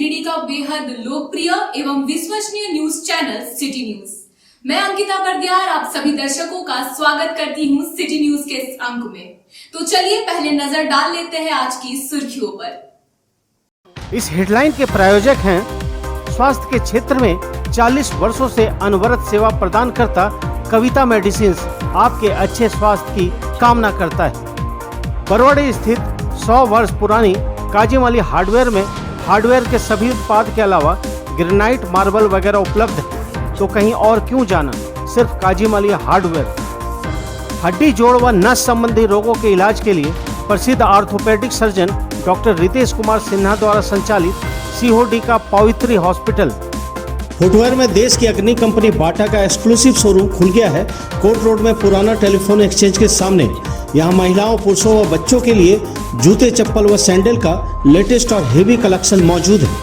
गिरिडीह का बेहद लोकप्रिय एवं विश्वसनीय न्यूज चैनल सिटी न्यूज। मैं अंकिता बरदियार आप सभी दर्शकों का स्वागत करती हूं सिटी न्यूज के इस अंक में। तो चलिए पहले नजर डाल लेते हैं आज की सुर्खियों पर। इस हेडलाइन के प्रायोजक हैं स्वास्थ्य के क्षेत्र में 40 वर्षों से अनवरत सेवा प्रदान करता कविता मेडिसिन्स आपके अच्छे स्वास्थ्य की कामना करता है। बरवाड़ी स्थित 100 वर्ष पुरानी काजीमाली हार्डवेयर में हार्डवेयर के सभी उत्पाद के अलावा ग्रेनाइट, मार्बल वगैरह उपलब्ध है। तो कहीं और क्यों जाना, सिर्फ काजीमाली हार्डवेयर। हड्डी, जोड़ व नस संबंधी रोगों के इलाज के लिए प्रसिद्ध orthopaedic surgeon doctor Ritesh Kumar Sinha द्वारा संचालित सीओडी का पवित्री हॉस्पिटल। फुटवेयर में देश की अग्रणी कंपनी बाटा का एक्सक्लूसिव शोरूम खुल गया है कोर्ट रोड में, पुराना टेलीफोन एक्सचेंज के सामने। यहाँ महिलाओं, पुरुषों व बच्चों के लिए जूते, चप्पल व सैंडल का लेटेस्ट और हेवी कलेक्शन मौजूद है।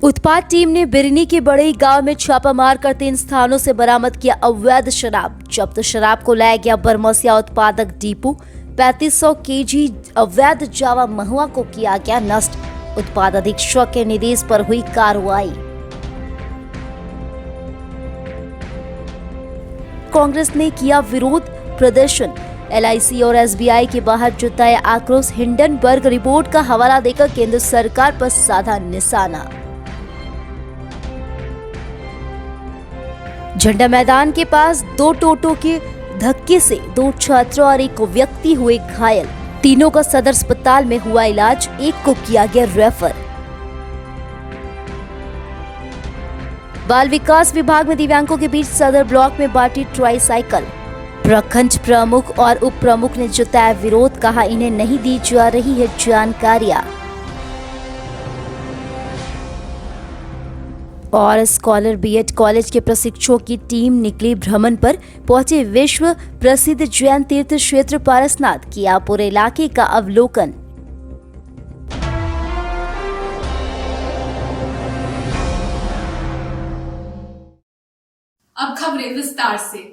उत्पाद टीम ने बिरनी के बड़ई गांव में छापा मारकर 3 स्थानों से बरामद किया अवैध शराब। जब्त शराब को लाया गया बरमसिया उत्पादक डिपो। 3500 केजी अवैध जावा महुआ को किया गया नष्ट। उत्पाद अधीक्षक के निर्देश पर हुई कार्रवाई। कांग्रेस ने किया विरोध प्रदर्शन। LIC और SBI के बाहर जताया आक्रोश। हिंडनबर्ग रिपोर्ट का हवाला देकर केंद्र सरकार पर साधा निशाना। झंडा मैदान के पास 2 टोटो के धक्के से 2 छात्र और 1 व्यक्ति हुए घायल। तीनों का सदर अस्पताल में हुआ इलाज, 1 को किया गया रेफर। बाल विकास विभाग में दिव्यांगों के बीच सदर ब्लॉक में बांटी ट्राईसाइकिल। प्रखंड प्रमुख और उप प्रमुख ने जताया विरोध, कहा इन्हें नहीं दी जा रही है जानकारियां। और स्कॉलर BEd कॉलेज के प्रशिक्षुओं की टीम निकली भ्रमण पर। पहुंचे विश्व प्रसिद्ध जैन तीर्थ क्षेत्र पारसनाथ, किया पूरे इलाके का अवलोकन। अब खबरें विस्तार से।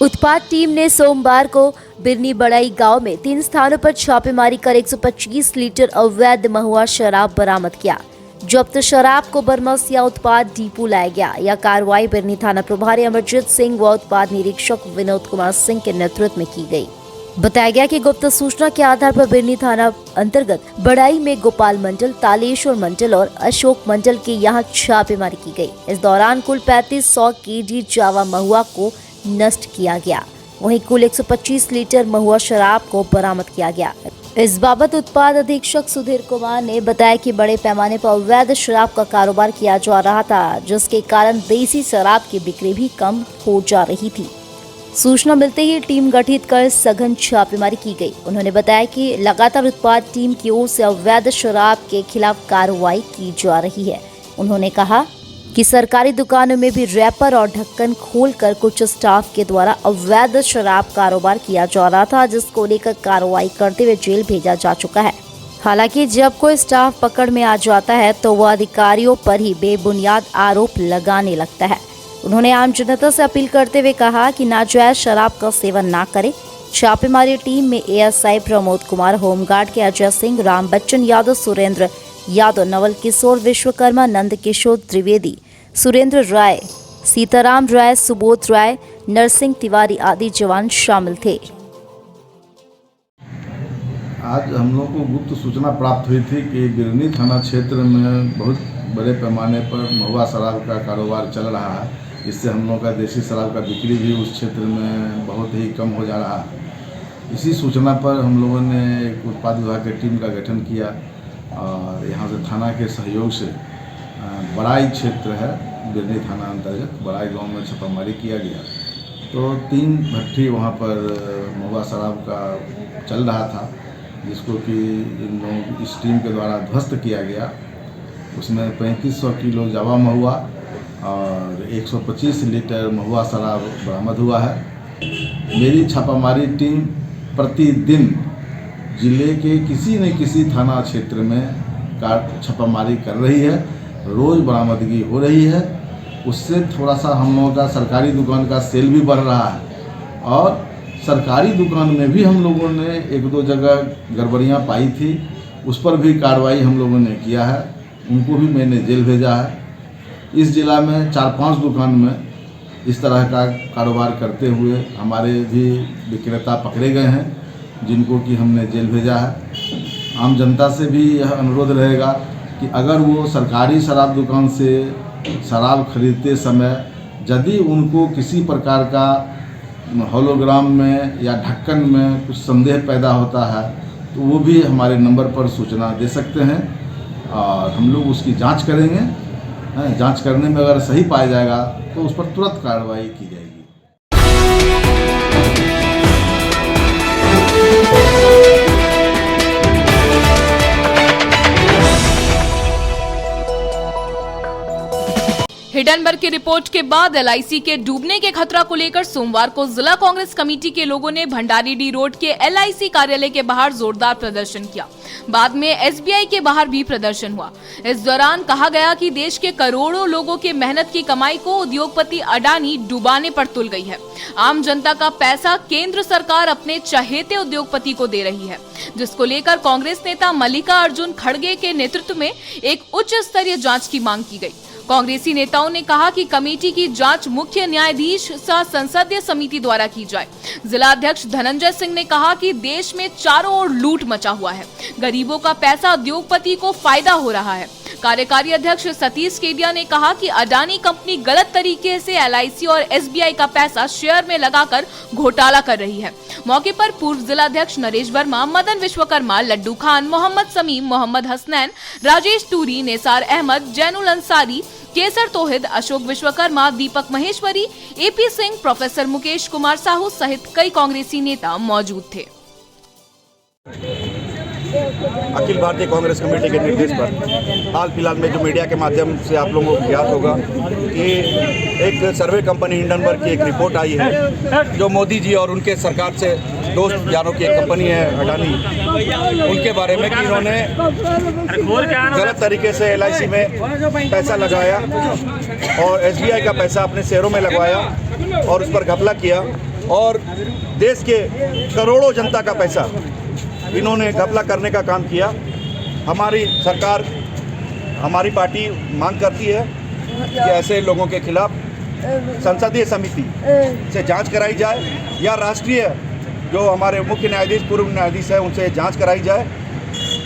उत्पाद टीम ने सोमवार को बिरनी बड़ई गांव में 3 स्थानों पर छापेमारी कर 125 लीटर अवैध महुआ शराब बरामद किया। जब्त शराब को बरमसिया उत्पाद डिपो लाया गया। यह कार्रवाई बिरनी थाना प्रभारी अमरजीत सिंह व उत्पाद निरीक्षक विनोद कुमार सिंह के नेतृत्व में की गई। बताया गया कि गुप्त सूचना के आधार पर बिरनी थाना अंतर्गत बड़ाई में गोपाल मंडल, तालेश्वर मंडल और अशोक मंडल के यहाँ छापेमारी की गई। इस दौरान कुल 3500 केजी जावा महुआ को नष्ट किया गया। वहीं कुल 125 लीटर महुआ शराब को बरामद किया गया। इस बाबत उत्पाद अधीक्षक सुधीर कुमार ने बताया कि बड़े पैमाने पर अवैध शराब का कारोबार किया जा रहा था, जिसके कारण देसी शराब की बिक्री भी कम हो जा रही थी। सूचना मिलते ही टीम गठित कर सघन छापेमारी की गई। उन्होंने बताया कि लगातार उत्पाद टीम की ओर से अवैध शराब के खिलाफ कार्रवाई की जा रही है। उन्होंने कहा कि सरकारी दुकानों में भी रैपर और ढक्कन खोलकर कुछ स्टाफ के द्वारा अवैध शराब कारोबार किया जा रहा था, जिसको लेकर कार्रवाई करते हुए जेल भेजा जा चुका है। हालांकि जब कोई स्टाफ पकड़ में आ जाता है तो वह अधिकारियों पर ही बेबुनियाद आरोप लगाने लगता है। उन्होंने आम जनता से अपील करते हुए कहा कि नाजायज शराब का सेवन ना करें। छापेमारी टीम में ASI प्रमोद कुमार, होमगार्ड के अजय सिंह, राम बच्चन यादव, सुरेंद्र यादव, नवल किशोर विश्वकर्मा, नंद किशोर त्रिवेदी, सुरेंद्र राय, सीताराम राय, सुबोध राय, नरसिंह तिवारी आदि जवान शामिल थे। आज हम लोग को गुप्त सूचना प्राप्त हुई थी कि बिरनी थाना क्षेत्र में बहुत बड़े पैमाने पर महुआ शराब का कारोबार चल रहा है। इससे हम लोग का देसी शराब का बिक्री भी उस क्षेत्र में बहुत ही कम हो जा रहा है। इसी सूचना पर हम लोगों ने एक उत्पाद विभाग की टीम का गठन किया और यहाँ से थाना के सहयोग से बड़ाई क्षेत्र है, बिरनी थाना अंतर्गत बड़ाई गांव में छापामारी किया गया। तो 3 भट्ठी वहाँ पर महुआ शराब का चल रहा था, जिसको कि इन लोग इस टीम के द्वारा ध्वस्त किया गया। उसमें 3500 किलो जावा महुआ और 125 लीटर महुआ शराब बरामद हुआ है। मेरी छापामारी टीम प्रतिदिन जिले के किसी न किसी थाना क्षेत्र में छापामारी कर रही है, रोज़ बरामदगी हो रही है। उससे थोड़ा सा हम लोगों का सरकारी दुकान का सेल भी बढ़ रहा है। और सरकारी दुकान में भी हम लोगों ने एक दो जगह गड़बड़ियाँ पाई थी, उस पर भी कार्रवाई हम लोगों ने किया है, उनको भी मैंने जेल भेजा है। इस जिला में 4-5 दुकान में इस तरह का कारोबार करते हुए हमारे भी विक्रेता पकड़े गए हैं, जिनको कि हमने जेल भेजा है। आम जनता से भी यह अनुरोध रहेगा कि अगर वो सरकारी शराब दुकान से शराब खरीदते समय यदि उनको किसी प्रकार का होलोग्राम में या ढक्कन में कुछ संदेह पैदा होता है तो वो भी हमारे नंबर पर सूचना दे सकते हैं और हम लोग उसकी जांच करेंगे। जांच करने में अगर सही पाया जाएगा तो उस पर तुरंत कार्रवाई की जाएगी। हिडनबर्ग की रिपोर्ट के बाद एलआईसी के डूबने के खतरा को लेकर सोमवार को जिला कांग्रेस कमेटी के लोगों ने भंडारी डी रोड के एलआईसी कार्यालय के बाहर जोरदार प्रदर्शन किया। बाद में एसबीआई के बाहर भी प्रदर्शन हुआ। इस दौरान कहा गया कि देश के करोड़ों लोगों के मेहनत की कमाई को उद्योगपति अडानी डुबाने पर तुल गई है। आम जनता का पैसा केंद्र सरकार अपने चहेते उद्योगपति को दे रही है, जिसको लेकर कांग्रेस नेता मल्लिकार्जुन खड़गे के नेतृत्व में एक उच्च स्तरीय जांच की मांग की गई। कांग्रेसी नेताओं ने कहा कि कमेटी की जांच मुख्य न्यायाधीश सह संसदीय समिति द्वारा की जाए। जिला अध्यक्ष धनंजय सिंह ने कहा कि देश में चारों ओर लूट मचा हुआ है, गरीबों का पैसा उद्योगपति को फायदा हो रहा है। कार्यकारी अध्यक्ष सतीश केडिया ने कहा कि अडानी कंपनी गलत तरीके से एलआईसी और एसबीआई का पैसा शेयर में लगाकर घोटाला कर रही है। मौके पर पूर्व जिला अध्यक्ष नरेश वर्मा, मदन विश्वकर्मा, लड्डू खान, मोहम्मद समीम, मोहम्मद हसनैन, राजेश टूरी, नेसार अहमद, जैनुल अंसारी, केसर तोहिद, अशोक विश्वकर्मा, दीपक महेश्वरी, एपी सिंह, प्रोफेसर मुकेश कुमार साहू सहित कई कांग्रेसी नेता मौजूद थे। अखिल भारतीय कांग्रेस कमेटी के निर्देश पर हाल फिलहाल में जो मीडिया के माध्यम से आप लोगों को ज्ञात होगा कि एक सर्वे कंपनी हिंडनबर्ग की एक रिपोर्ट आई है, जो मोदी जी और उनके सरकार से दोस्त यारों की एक कंपनी है अडानी, उनके बारे में कि इन्होंने गलत तरीके से एलआईसी में पैसा लगाया और एसबीआई का पैसा अपने शेयरों में लगवाया और उस पर घपला किया और देश के करोड़ों जनता का पैसा इन्होंने घपला करने का काम किया। हमारी सरकार, हमारी पार्टी मांग करती है कि ऐसे लोगों के खिलाफ संसदीय समिति से जांच कराई जाए या राष्ट्रीय जो हमारे मुख्य न्यायाधीश, पूर्व न्यायाधीश है, उनसे जांच कराई जाए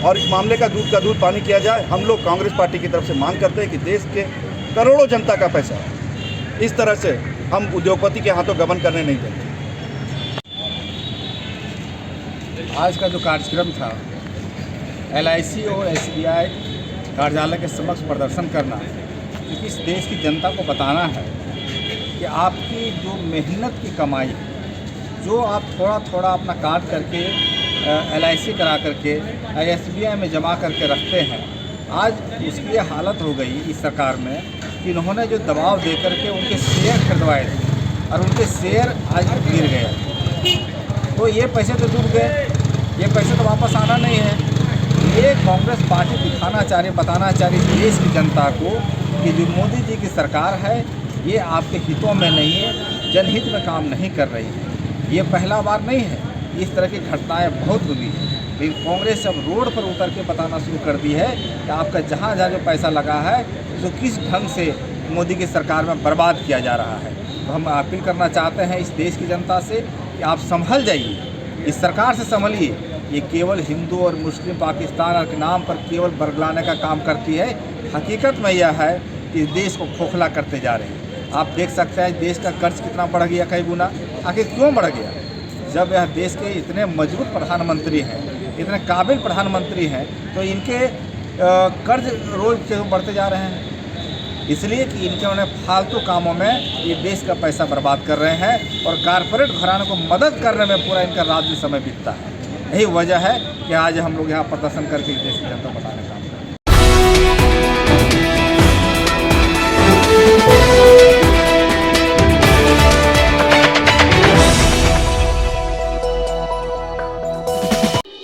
और इस मामले का दूध पानी किया जाए। हम लोग कांग्रेस पार्टी की तरफ से मांग करते हैं कि देश के करोड़ों जनता का पैसा इस तरह से हम उद्योगपति के हाथों गबन करने नहीं देंगे। आज का जो कार्यक्रम था एलआईसी और एसबीआई कार्यालय के समक्ष प्रदर्शन करना, क्योंकि इस देश की जनता को बताना है कि आपकी जो मेहनत की कमाई, जो आप थोड़ा थोड़ा अपना काट करके एलआईसी करा करके एसबीआई में जमा करके रखते हैं, आज उसकी ये हालत हो गई इस सरकार में कि इन्होंने जो दबाव दे करके उनके शेयर खरीदवाए थे और उनके शेयर आज गिर गए, तो ये पैसे तो डूब गए, ये पैसे तो वापस आना नहीं है। ये कांग्रेस पार्टी दिखाना चाह रही, बताना चाह रही देश की जनता को कि जो मोदी जी की सरकार है ये आपके हितों में नहीं है, जनहित में काम नहीं कर रही है। ये पहला बार नहीं है, इस तरह की घटनाएं बहुत हुई है, लेकिन कांग्रेस अब रोड पर उतर के बताना शुरू कर दी है कि आपका जहाँ जहाँ जो पैसा लगा है तो किस ढंग से मोदी की सरकार में बर्बाद किया जा रहा है। तो हम अपील करना चाहते हैं इस देश की जनता से कि आप संभल जाइए, इस सरकार से संभलिए। ये केवल हिंदू और मुस्लिम पाकिस्तान के नाम पर केवल बरगलाने का काम करती है। हकीकत में यह है कि देश को खोखला करते जा रहे हैं। आप देख सकते हैं देश का कर्ज कितना बढ़ गया, कई गुना। आखिर क्यों बढ़ गया? जब यह देश के इतने मजबूत प्रधानमंत्री हैं, इतने काबिल प्रधानमंत्री हैं, तो इनके कर्ज रोज क्यों बढ़ते जा रहे हैं? इसलिए कि इनके उन्हें फालतू कामों में ये देश का पैसा बर्बाद कर रहे हैं और कारपोरेट घरानों को मदद करने में पूरा इनका राजनीतिक समय बीतता है। यही वजह है कि आज हम लोग यहाँ प्रदर्शन करके देश की जनता को बताने का काम कर रहे हैं।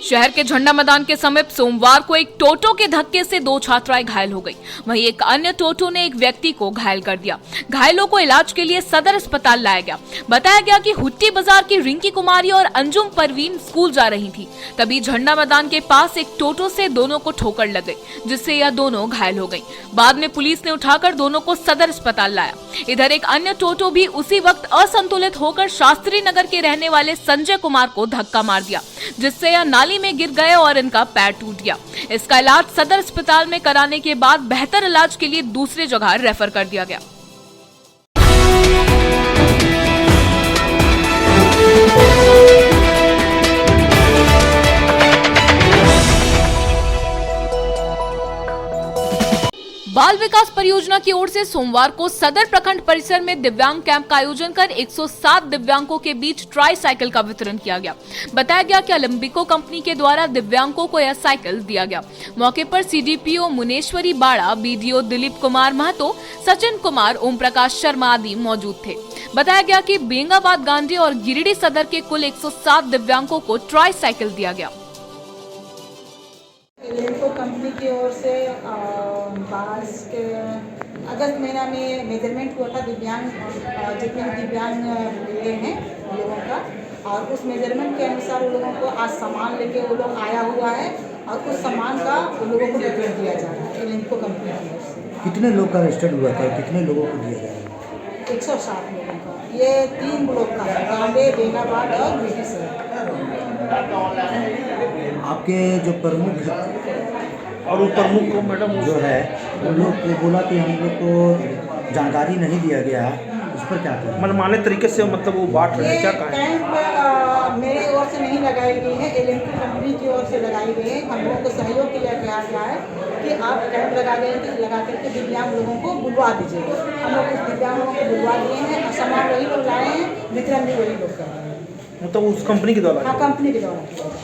शहर के झंडा मैदान के समीप सोमवार को एक टोटो के धक्के से 2 छात्राएं घायल हो गई। वहीं एक अन्य टोटो ने एक व्यक्ति को घायल कर दिया। घायलों को इलाज के लिए सदर अस्पताल लाया गया। बताया गया कि हुट्टी बाजार की रिंकी कुमारी और अंजुम परवीन स्कूल जा रही थी, तभी झंडा मैदान के पास एक टोटो से दोनों को ठोकर लग गई, जिससे यह दोनों घायल हो गई। बाद में पुलिस ने उठाकर दोनों को सदर अस्पताल लाया। इधर एक अन्य टोटो भी उसी वक्त असंतुलित होकर शास्त्री नगर के रहने वाले संजय कुमार को धक्का मार दिया, जिससे यह नाली में गिर गए और इनका पैर टूट गया। इसका इलाज सदर अस्पताल में कराने के बाद बेहतर इलाज के लिए दूसरी जगह रेफर कर दिया गया। बाल विकास परियोजना की ओर से सोमवार को सदर प्रखंड परिसर में दिव्यांग कैंप का आयोजन कर 107 दिव्यांगों के बीच ट्राई साइकिल का वितरण किया गया। बताया गया कि अलम्बिको कंपनी के द्वारा दिव्यांगों को यह साइकिल दिया गया। मौके पर सीडीपीओ मुनेश्वरी बाड़ा, बीडीओ दिलीप कुमार महतो, सचिन कुमार, ओम प्रकाश शर्मा आदि मौजूद थे। बताया गया कि बेंगाबाद, गांधी और गिरिडीह सदर के कुल 107 दिव्यांगों को ट्राई साइकिल दिया गया। एलेंको कंपनी की ओर से अगस्त महीना में मेजरमेंट हुआ था दिव्यांग जितने भी दिव्यांग मिले हैं लोगों का, और उस मेजरमेंट के अनुसार वो लोगों को आज सामान लेके वो लोग आया हुआ है और उस सामान का वो लोगों को वितरण दिया जा रहा है एलेंको कंपनी की ओर से। कितने लोग का रजिस्टर्ड हुआ था, कितने लोगों को दिया जाएगा? 107 लोगों का। ये 3 ब्लॉक का है, गांधी, बेंगाबाद और गिरिडीह सदर। आपके जो प्रमुख और वो प्रमुख को मैडम जो है उन लोग को बोला कि हम लोग को जानकारी नहीं दिया गया है, उस पर क्या करें? मनमाने तरीके से मतलब वो बांट रहे हैं, क्या कहें? कैंप मेरी ओर से नहीं लगाई गई है, एलेंको कंपनी की ओर से लगाई गई है। हम लोगों को सहयोग के लिए कहा गया है कि आप कैंप लगा करके दिव्यांग लोगों को बुलवा दीजिएगा। हम लोग उस दिव्यांग लोगों को बुलवा दिए हैं और सामान वही लोग लाए हैं, वितरण भी वही लोग कर रहे हैं। मतलब उस कंपनी के द्वारा? हाँ, कंपनी के द्वारा।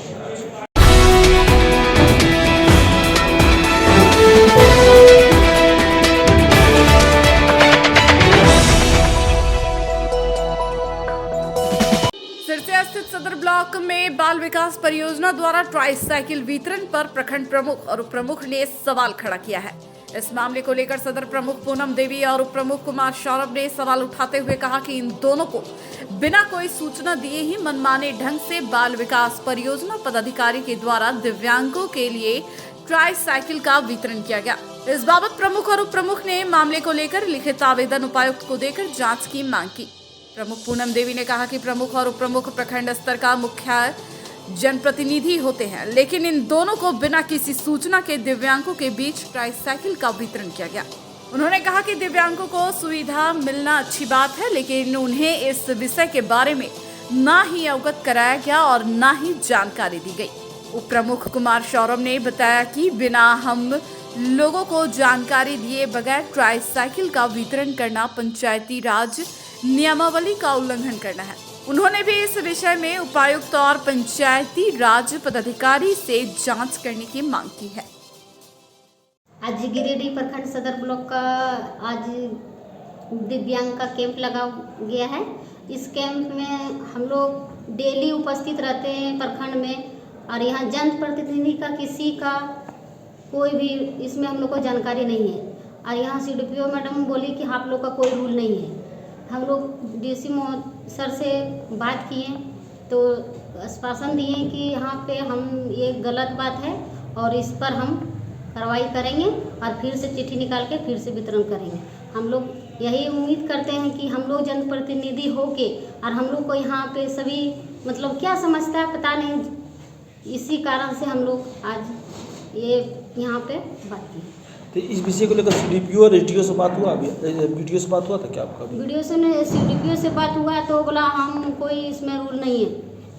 सिरसा स्थित सदर ब्लॉक में बाल विकास परियोजना द्वारा ट्राई साइकिल वितरण पर प्रखंड प्रमुख और उप प्रमुख ने सवाल खड़ा किया है। इस मामले को लेकर सदर प्रमुख पूनम देवी और उप प्रमुख कुमार सौरभ ने सवाल उठाते हुए कहा कि इन दोनों को बिना कोई सूचना दिए ही मनमाने ढंग से बाल विकास परियोजना पदाधिकारी के द्वारा दिव्यांगों के लिए ट्राई साइकिल का वितरण किया गया। इस बाबत प्रमुख और उप प्रमुख ने मामले को लेकर लिखित आवेदन उपायुक्त को देकर जांच की मांग की। प्रमुख पूनम देवी ने कहा कि प्रमुख और उप प्रमुख प्रखंड स्तर का मुख्य जनप्रतिनिधि होते हैं, लेकिन इन दोनों को बिना किसी सूचना के दिव्यांगों के बीच ट्राई साइकिल का वितरण किया गया। उन्होंने कहा कि दिव्यांगों को सुविधा मिलना अच्छी बात है, लेकिन उन्हें इस विषय के बारे में ना ही अवगत कराया गया और ना ही जानकारी दी गई। उप प्रमुख कुमार सौरभ ने बताया कि बिना हम लोगों को जानकारी दिए बगैर ट्राई साइकिल का वितरण करना पंचायती राज नियमावली का उल्लंघन करना है। उन्होंने भी इस विषय में उपायुक्त और पंचायती राज पदाधिकारी से जांच करने की मांग की है। आज गिरिडीह प्रखंड सदर ब्लॉक का आज दिव्यांग का कैंप लगा गया है। इस कैंप में हम लोग डेली उपस्थित रहते हैं प्रखंड में, और यहाँ जनप्रतिनिधि का किसी का कोई भी इसमें हम लोग को जानकारी नहीं है। और यहाँ सीडीपीओ मैडम बोली कि आप लोग का कोई रूल नहीं है। हम लोग डीसी सर से बात किए तो आश्वासन दिए कि यहाँ पे हम ये गलत बात है और इस पर हम कार्रवाई करेंगे और फिर से चिट्ठी निकाल के फिर से वितरण करेंगे। हम लोग यही उम्मीद करते हैं कि हम लोग जनप्रतिनिधि होके और हम लोग को यहाँ पे सभी मतलब क्या समझता है पता नहीं, इसी कारण से हम लोग आज ये यहाँ पे बात की। तो इस विषय को लेकर सीडीपीओ और एसडीओ से बात हुआ? अभी वीडियो से बात हुआ था क्या आपका? वीडियो से सीडीपीओ से बात हुआ तो बोला हम कोई इसमें रूल नहीं है।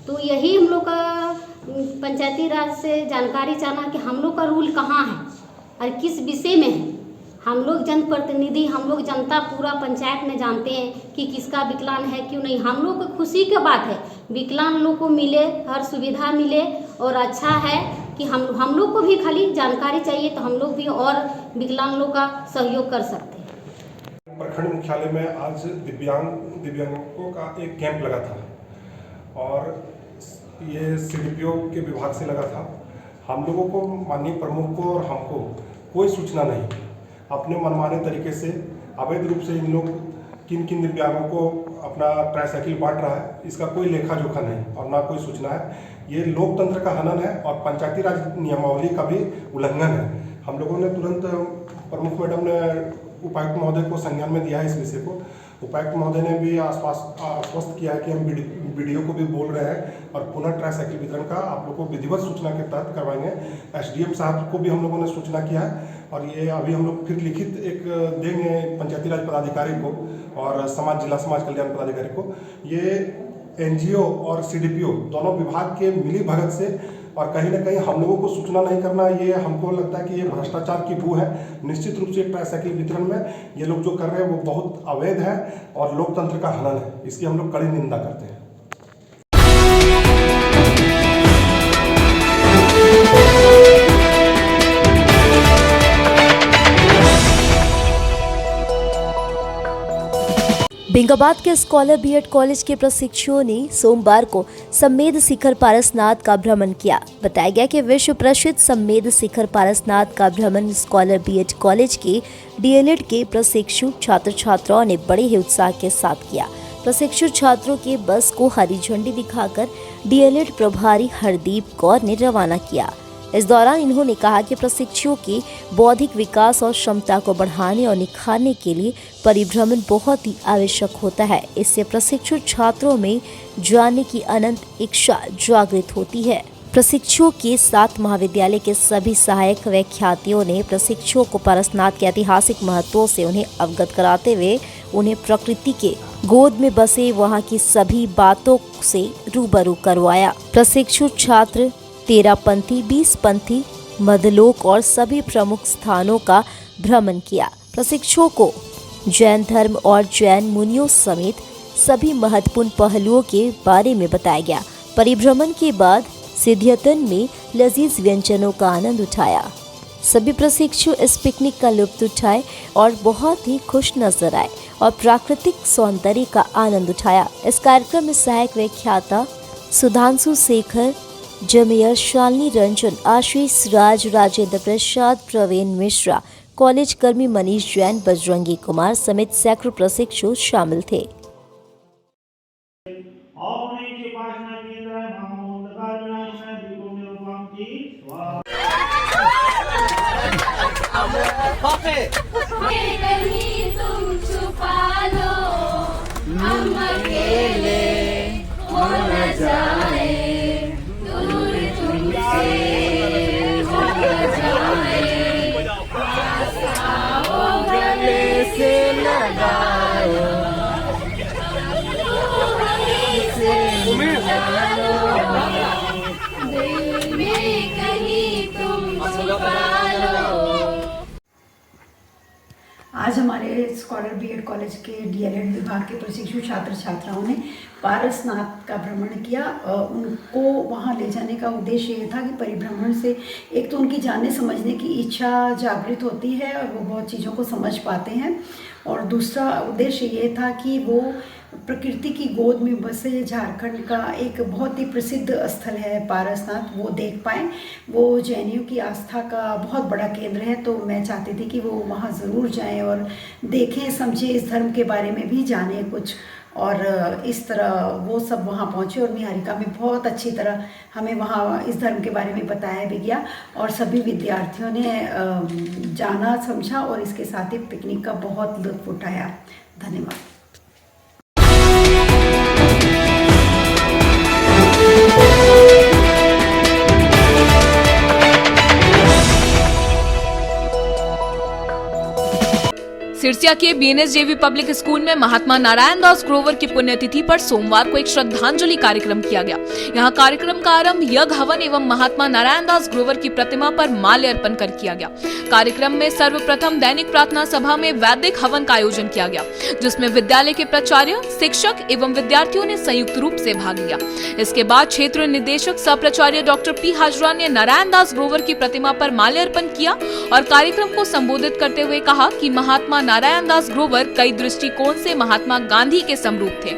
तो यही हम लोग का पंचायती राज से जानकारी चाहना कि हम लोग का रूल कहाँ है और किस विषय में है। हम लोग जनप्रतिनिधि, हम लोग जनता पूरा पंचायत में जानते हैं कि किसका विकलांग है क्यों नहीं। हम लोग को खुशी की बात है विकलांग लोग को मिले, हर सुविधा मिले, और अच्छा है कि हम लोग को भी खाली जानकारी चाहिए तो हम लोग भी और विकलांग लोग का सहयोग कर सकते हैं। प्रखंड मुख्यालय में आज दिव्यांगों का एक कैंप लगा था और ये CDPO के विभाग से लगा था। हम लोगों को, माननीय प्रमुख को और हमको कोई सूचना नहीं। अपने मनमाने तरीके से अवैध रूप से इन लोग किन किन दिव्यांगों को अपना ट्राईसाइकिल बांट रहा है, इसका कोई लेखा जोखा नहीं और ना कोई सूचना है। ये लोकतंत्र का हनन है और पंचायती राज नियमावली का भी उल्लंघन है। हम लोगों ने तुरंत प्रमुख मैडम ने उपायुक्त महोदय को संज्ञान में दिया है इस विषय को। उपायुक्त महोदय ने भी आश्वस्त किया है कि हम BDO को भी बोल रहे हैं और पुनः ट्राईसाइकिल वितरण का आप लोगों को विधिवत सूचना के तहत करवाएंगे। SDM साहब को भी हम लोगों ने सूचना किया है और ये अभी हम लोग फिर लिखित एक देंगे पंचायती राज पदाधिकारी को और जिला समाज कल्याण पदाधिकारी को। ये NGO और CDPO दोनों विभाग के मिली भगत से और कहीं ना कहीं हम लोगों को सूचना नहीं करना, ये हमको लगता है कि ये भ्रष्टाचार की बू है। निश्चित रूप से ट्राईसाइकिल वितरण में ये लोग जो कर रहे हैं वो बहुत अवैध है और लोकतंत्र का हनन है। इसकी हम लोग कड़ी निंदा करते हैं। बेंगाबाद के स्कॉलर BEd कॉलेज के प्रशिक्षुओं ने सोमवार को सम्मेद शिखर पारसनाथ का भ्रमण किया। बताया गया कि विश्व प्रसिद्ध सम्मेद शिखर पारसनाथ का भ्रमण स्कॉलर BEd कॉलेज के DLED के प्रशिक्षु छात्र छात्राओं ने बड़े ही उत्साह के साथ किया। प्रशिक्षु छात्रों के बस को हरी झंडी दिखाकर DLED प्रभारी हरदीप कौर ने रवाना किया। इस दौरान इन्होंने कहा कि प्रशिक्षुओं के बौद्धिक विकास और क्षमता को बढ़ाने और निखारने के लिए परिभ्रमण बहुत ही आवश्यक होता है। इससे प्रशिक्षु छात्रों में जानने की अनंत इच्छा जागृत होती है। प्रशिक्षुओं के साथ महाविद्यालय के सभी सहायक व्याख्यातियों ने प्रशिक्षुओं को पारसनाथ के ऐतिहासिक महत्व से उन्हें अवगत कराते हुए उन्हें प्रकृति के गोद में बसे वहां की सभी बातों से रूबरू करवाया। प्रशिक्षु छात्र 13पंथी, 20पंथी, मध्यलोक और सभी प्रमुख स्थानों का भ्रमण किया। प्रशिक्षुओं को जैन धर्म और जैन मुनियों समेत सभी महत्वपूर्ण पहलुओं के बारे में बताया गया। परिभ्रमण के बाद सिद्धियतन में लजीज व्यंजनों का आनंद उठाया। सभी प्रशिक्षु इस पिकनिक का लुत्फ उठाए और बहुत ही खुश नजर आए और प्राकृतिक सौंदर्य का आनंद उठाया। इस कार्यक्रम में सहायक व्याख्याता सुधांशु शेखर, जमेयर शालिनी रंजन, आशीष राज, राजेंद्र प्रसाद, प्रवीण मिश्रा, कॉलेज कर्मी मनीष जैन, बजरंगी कुमार समेत सैकड़ों प्रशिक्षु शामिल थे। तुम छुपा लो, हम अकेले हो न जाए, दूर तुमसे हो न जाए, आओ गले से लगाओ, दिल में कहीं तुम छुपा लो। आज हमारे स्कॉलर BEd कॉलेज के DLED विभाग के प्रशिक्षु छात्र छात्राओं ने पारसनाथ का भ्रमण किया। उनको वहाँ ले जाने का उद्देश्य ये था कि परिभ्रमण से एक तो उनकी जानने समझने की इच्छा जागृत होती है और वो बहुत चीज़ों को समझ पाते हैं, और दूसरा उद्देश्य ये था कि वो प्रकृति की गोद में बसे झारखंड का एक बहुत ही प्रसिद्ध स्थल है पारसनाथ, वो देख पाएँ। वो जैनियों की आस्था का बहुत बड़ा केंद्र है, तो मैं चाहती थी कि वो वहाँ ज़रूर जाएं और देखें, समझें, इस धर्म के बारे में भी जानें कुछ। और इस तरह वो सब वहाँ पहुँचे और निहारिका में बहुत अच्छी तरह हमें वहाँ इस धर्म के बारे में बताया भी गया और सभी विद्यार्थियों ने जाना, समझा और इसके साथ ही पिकनिक का बहुत लुत्फ उठाया। धन्यवाद। सिरसिया के BNSJV पब्लिक स्कूल में महात्मा नारायण दास ग्रोवर की पुण्यतिथि पर सोमवार को एक श्रद्धांजलि कार्यक्रम किया गया। यहाँ कार्यक्रम का आरंभ यज्ञ हवन एवं महात्मा नारायण दास ग्रोवर की प्रतिमा पर माल्य अर्पण कर किया गया। कार्यक्रम में सर्वप्रथम दैनिक प्रार्थना सभा में वैदिक हवन का आयोजन किया गया, जिसमें विद्यालय के प्राचार्य, शिक्षक एवं विद्यार्थियों ने संयुक्त रूप से भाग लिया। इसके बाद क्षेत्र निदेशक सह प्राचार्य डॉक्टर P हाजरा ने नारायण दास ग्रोवर की प्रतिमा पर माल्य अर्पण किया और कार्यक्रम को संबोधित करते हुए कहा कि महात्मा नारायण दास ग्रोवर कई दृष्टिकोण से महात्मा गांधी के समरूप थे।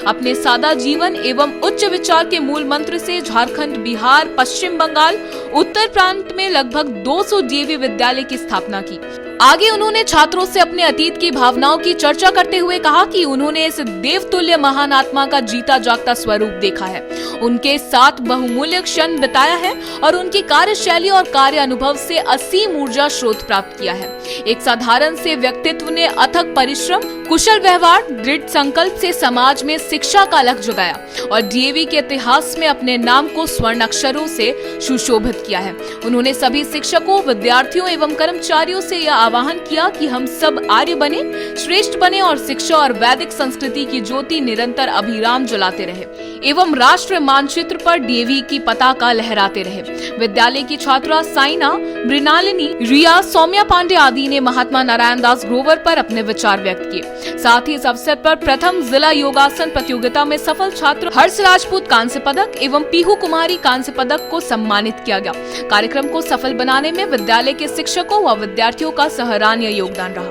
अपने सादा जीवन एवं उच्च विचार के मूल मंत्र से झारखंड, बिहार, पश्चिम बंगाल, उत्तर प्रांत में लगभग 200 डीएवी विद्यालय की स्थापना की। आगे उन्होंने छात्रों से अपने अतीत की भावनाओं की चर्चा करते हुए कहा कि उन्होंने इस देवतुल्य महान आत्मा का जीता जागता स्वरूप देखा है, उनके साथ बहुमूल्य क्षण बिताया है और उनकी कार्यशैली और कार्य अनुभव से असीम ऊर्जा स्रोत प्राप्त किया है। एक साधारण से व्यक्तित्व ने अथक परिश्रम, कुशल व्यवहार, दृढ़ संकल्प से समाज में शिक्षा का अलख जगाया और डीएवी के इतिहास में अपने नाम को स्वर्ण अक्षरों से सुशोभित किया है। उन्होंने सभी शिक्षकों, विद्यार्थियों एवं कर्मचारियों से यह आह्वान किया कि हम सब आर्य बने, श्रेष्ठ बने और शिक्षा और वैदिक संस्कृति की ज्योति निरंतर अभिराम जलाते रहे एवं राष्ट्र मानचित्र पर डीएवी की पताका लहराते रहे। विद्यालय की छात्रा साइना, मृणालिनी, रिया, सौम्या पांडे आदि ने महात्मा नारायण दास ग्रोवर पर अपने विचार व्यक्त किए। साथ ही इस अवसर पर प्रथम जिला योगासन प्रतियोगिता में सफल छात्र हर्ष राजपूत कांस्य पदक एवं पीहू कुमारी कांस्य पदक को सम्मानित किया गया। कार्यक्रम को सफल बनाने में विद्यालय के शिक्षकों व विद्यार्थियों का सराहनीय योगदान रहा।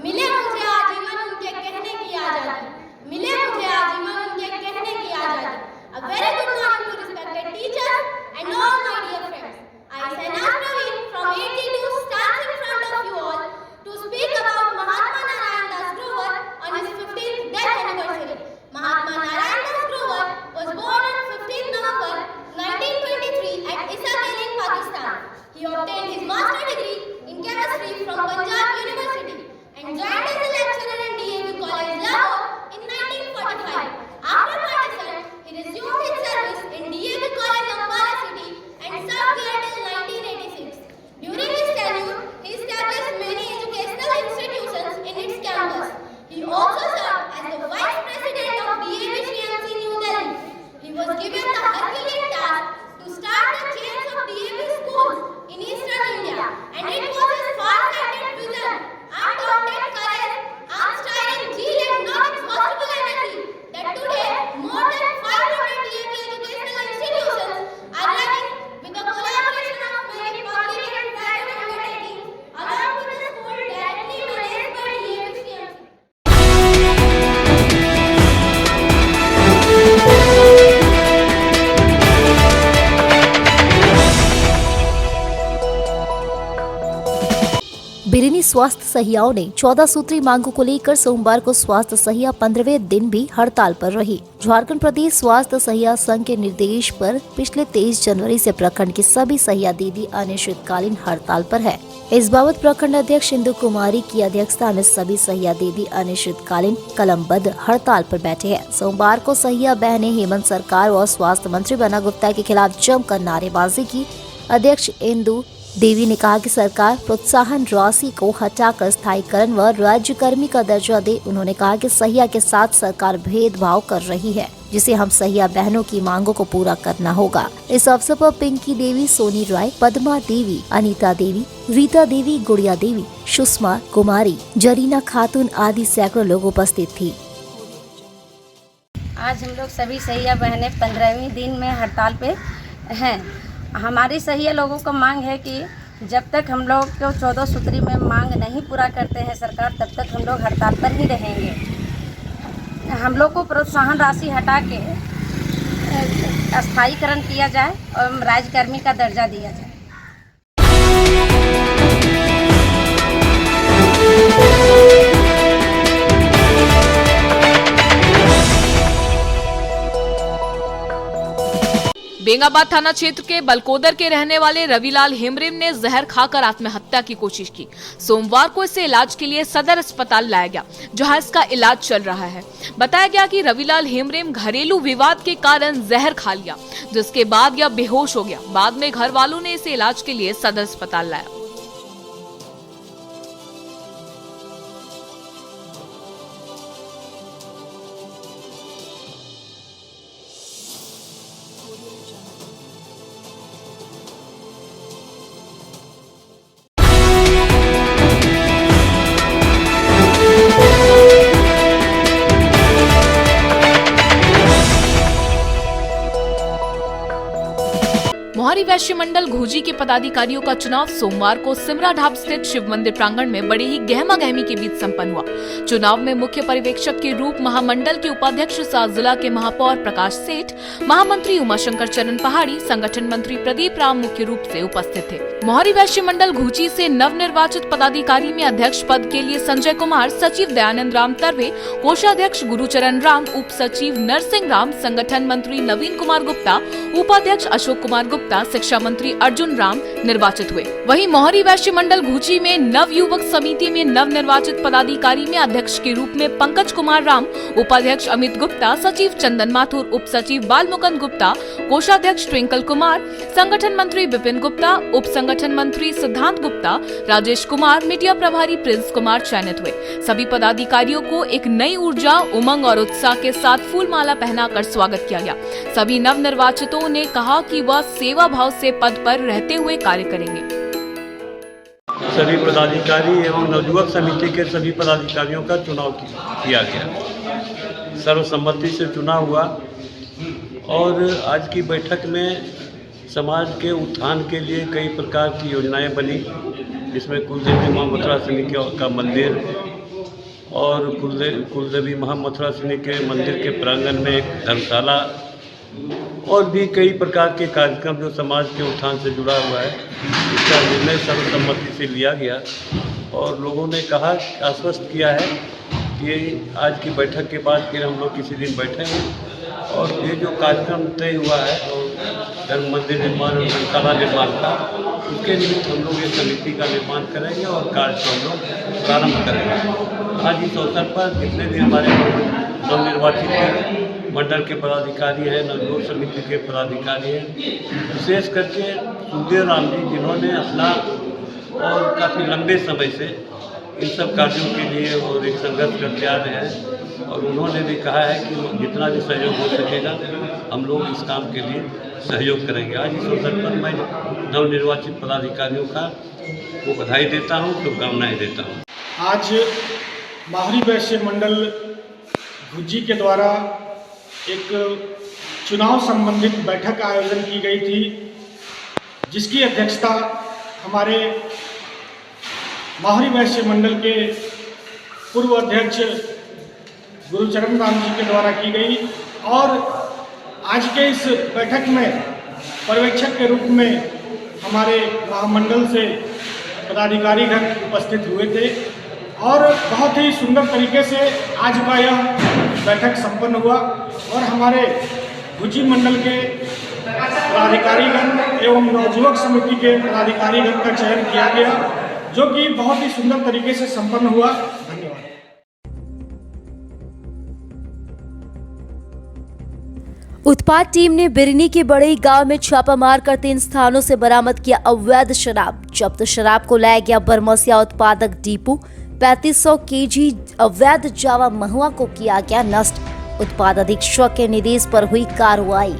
मिले मुझे आजीवन उनके कहने की आजादी, मिले मुझे आजीवन उनके कहने की आजादी। A very good morning to respected teachers and all my dear friends. I, Sainaz Praveen from 82 stands in front of you all to speak about Mahatma Narayan Das Grover on his 15th death anniversary. Mahatma Narayan Das Grover was born on 15 November 1923 at Issa Kali, Pakistan. He obtained his master degree in chemistry from Punjab University and joined as a lecturer in DAV College, Lahore in 1945. After partition, he resumed his service in DAV College, Ambala City and served there till 1986. During his tenure, he established many educational institutions in its campus. He also served as the Vice President of DAV CMC New Delhi. He was given the Herculean task to start the chains of DAV schools in Eastern India, and it was his far-sighted vision, undaunted courage, unstirring zeal and non-exhaustible energy that today more than 500 DAV educational institutions are running with the collaboration of many public and private undertakings along with the school directly managed by DAV CMC. बिरिनी स्वास्थ्य सहियाओं ने 14 सूत्री मांगों को लेकर सोमवार को स्वास्थ्य सहिया 15वें दिन भी हड़ताल पर रही। झारखंड प्रदेश स्वास्थ्य सहिया संघ के निर्देश पर पिछले 23 जनवरी से प्रखंड की सभी सहिया दीदी अनिश्चितकालीन हड़ताल पर है। इस बाबत प्रखंड अध्यक्ष इंदु कुमारी की अध्यक्षता में सभी सहिया दीदी अनिश्चितकालीन कलमबद्ध हड़ताल पर बैठे हैं। सोमवार को सहिया बहनें हेमंत सरकार और स्वास्थ्य मंत्री बन्ना गुप्ता के खिलाफ जमकर नारेबाजी की। अध्यक्ष इंदु देवी ने कहा कि सरकार प्रोत्साहन राशि को हटाकर स्थायीकरण व राज्यकर्मी का दर्जा दे। उन्होंने कहा कि सहिया के साथ सरकार भेदभाव कर रही है, जिसे हम सहिया बहनों की मांगों को पूरा करना होगा। इस अवसर पर पिंकी देवी, सोनी राय, पद्मा देवी, अनीता देवी, रीता देवी, गुड़िया देवी, सुषमा कुमारी, जरीना खातून आदि सैकड़ों लोग उपस्थित थी। आज हम लोग सभी सहिया बहनें 15वें दिन में हड़ताल पे हैं। हमारी सहिया लोगों को मांग है कि जब तक हम लोग को 14 सूत्री में मांग नहीं पूरा करते हैं सरकार, तब तक हम लोग हड़ताल पर ही रहेंगे। हम लोग को प्रोत्साहन राशि हटा के स्थायीकरण किया जाए और राज्यकर्मी का दर्जा दिया जाए। बेंगाबाद थाना क्षेत्र के बलकोदर के रहने वाले रविलाल हेमरेम ने जहर खाकर आत्महत्या की कोशिश की। सोमवार को इसे इलाज के लिए सदर अस्पताल लाया गया, जहां इसका इलाज चल रहा है। बताया गया कि रविलाल हेमरेम घरेलू विवाद के कारण जहर खा लिया, जिसके बाद यह बेहोश हो गया। बाद में घर वालों ने इसे इलाज के लिए सदर अस्पताल लाया। मोहरी वैश्य मंडल घोजी के पदाधिकारियों का चुनाव सोमवार को सिमरा ढाब स्थित शिव मंदिर प्रांगण में बड़े ही गहमा गहमी के बीच संपन्न हुआ। चुनाव में मुख्य पर्यवेक्षक के रूप महामंडल के उपाध्यक्ष सह जिला के महापौर प्रकाश सेठ, महामंत्री उमाशंकर चरण पहाड़ी, संगठन मंत्री प्रदीप राम मुख्य रूप से उपस्थित थे। मोहरी वैश्य मंडल घोजी से नवनिर्वाचित पदाधिकारी में अध्यक्ष पद के लिए संजय कुमार, सचिव दयानंद राम तरवे, कोषाध्यक्ष गुरुचरण राम, उप सचिव नरसिंह राम, संगठन मंत्री नवीन कुमार गुप्ता, उपाध्यक्ष अशोक कुमार गुप्ता, शिक्षा मंत्री अर्जुन राम निर्वाचित हुए। वहीं मोहरी वैश्य मंडल घोजी में नव युवक समिति में नव निर्वाचित पदाधिकारी में अध्यक्ष के रूप में पंकज कुमार राम, उपाध्यक्ष अमित गुप्ता, सचिव चंदन माथुर, उप सचिव बालमुकुंद गुप्ता, कोषाध्यक्ष ट्विंकल कुमार, संगठन मंत्री विपिन गुप्ता, उप संगठन मंत्री सिद्धांत गुप्ता, राजेश कुमार, मीडिया प्रभारी प्रिंस कुमार चयनित हुए। सभी पदाधिकारियों को एक नई ऊर्जा, उमंग और उत्साह के साथ फूलमाला पहनाकर स्वागत किया गया। सभी नव निर्वाचितों ने कहा कि वह सेवा भाव से पद पर रहते हुए कार्य करेंगे। सभी पदाधिकारी एवं नवयुवक समिति के सभी पदाधिकारियों का चुनाव किया गया। सर्वसम्मति से चुनाव हुआ और आज की बैठक में समाज के उत्थान के लिए कई प्रकार की योजनाएं बनी, जिसमें कुलदेवी माँ मथुरासिनी का मंदिर और कुलदेवी महा मथुरासिनी के मंदिर के प्रांगण में एक धर्मशाला और भी कई प्रकार के कार्यक्रम जो समाज के उत्थान से जुड़ा हुआ है, इसका निर्णय सर्वसम्मति से लिया गया और लोगों ने कहा, आश्वस्त किया है कि आज की बैठक के बाद फिर हम लोग किसी दिन बैठेंगे और ये जो कार्यक्रम तय हुआ है धर्म मंदिर निर्माण और धर्मशाला निर्माण का, उसके निमित्त हम लोग एक समिति का निर्माण करेंगे और कार्य को हम लोग प्रारंभ करेंगे। आज इस अवसर पर जितने भी हमारे नवनिर्वाचित मंडल के पदाधिकारी हैं, नवयुवक समिति के पदाधिकारी हैं, विशेष करके सुखदेव राम जी, जिन्होंने अपना और काफ़ी लंबे समय से इन सब कार्यों के लिए और एक संघर्ष करते आ रहे हैं और उन्होंने भी कहा है कि जितना भी सहयोग हो सकेगा हम लोग इस काम के लिए सहयोग करेंगे। आज इस अवसर पर मैं नवनिर्वाचित पदाधिकारियों को बधाई देता हूँ, शुभकामनाएं देता हूँ। आज मोहरी वैश्य मंडल घोजी के द्वारा एक चुनाव संबंधित बैठक का आयोजन की गई थी, जिसकी अध्यक्षता हमारे मोहरी वैश्य मंडल के पूर्व अध्यक्ष गुरुचरण राम जी के द्वारा की गई और आज के इस बैठक में पर्यवेक्षक के रूप में हमारे महामंडल से पदाधिकारीगण उपस्थित हुए थे और बहुत ही सुंदर तरीके से आज का यह बैठक संपन्न हुआ और हमारे घोजी मंडल के पदाधिकारीगण एवं नवयुवक समिति के पदाधिकारीगण का चयन किया गया, जो कि बहुत ही सुंदर तरीके से संपन्न हुआ। धन्यवाद। उत्पाद टीम ने बिरनी के बड़ई गांव में छापा मारकर 3 स्थानों से बरामद किया अवैध शराब। जब्त शराब को लाया गया बरमसिया उत्पादक डिपो। 3500 केजी अवैध जावा महुआ को किया गया नष्ट। उत्पाद अधीक्षक के निर्देश पर हुई कार्रवाई।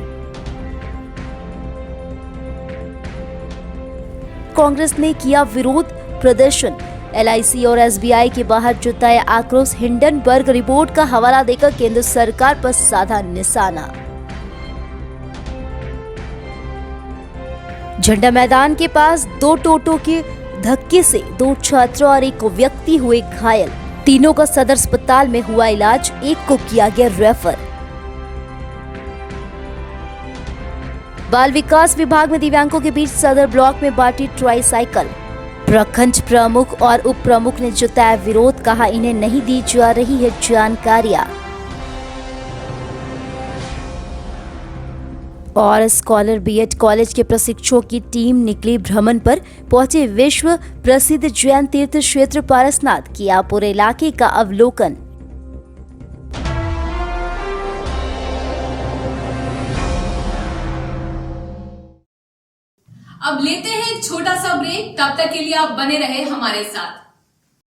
कांग्रेस ने किया विरोध प्रदर्शन। LIC और SBI के बाहर जताया आक्रोश। हिंडनबर्ग रिपोर्ट का हवाला देकर केंद्र सरकार पर साधा निशाना। झंडा मैदान के पास 2 टोटो के धक्के से 2 छात्र और 1 व्यक्ति हुए घायल। तीनों का सदर अस्पताल में हुआ इलाज, 1 को किया गया रेफर। बाल विकास विभाग में दिव्यांगों के बीच सदर ब्लॉक में बांटी ट्राईसाइकिल। प्रखंड प्रमुख और उप प्रमुख ने जताया विरोध, कहा इन्हें नहीं दी जा रही है जानकारियां। और स्कॉलर BEd कॉलेज के प्रशिक्षुओं की टीम निकली भ्रमण पर। पहुंचे विश्व प्रसिद्ध जैन तीर्थ क्षेत्र पारसनाथ, किया पूरे इलाके का अवलोकन। अब लेते हैं एक छोटा सा ब्रेक, तब तक के लिए आप बने रहे हमारे साथ।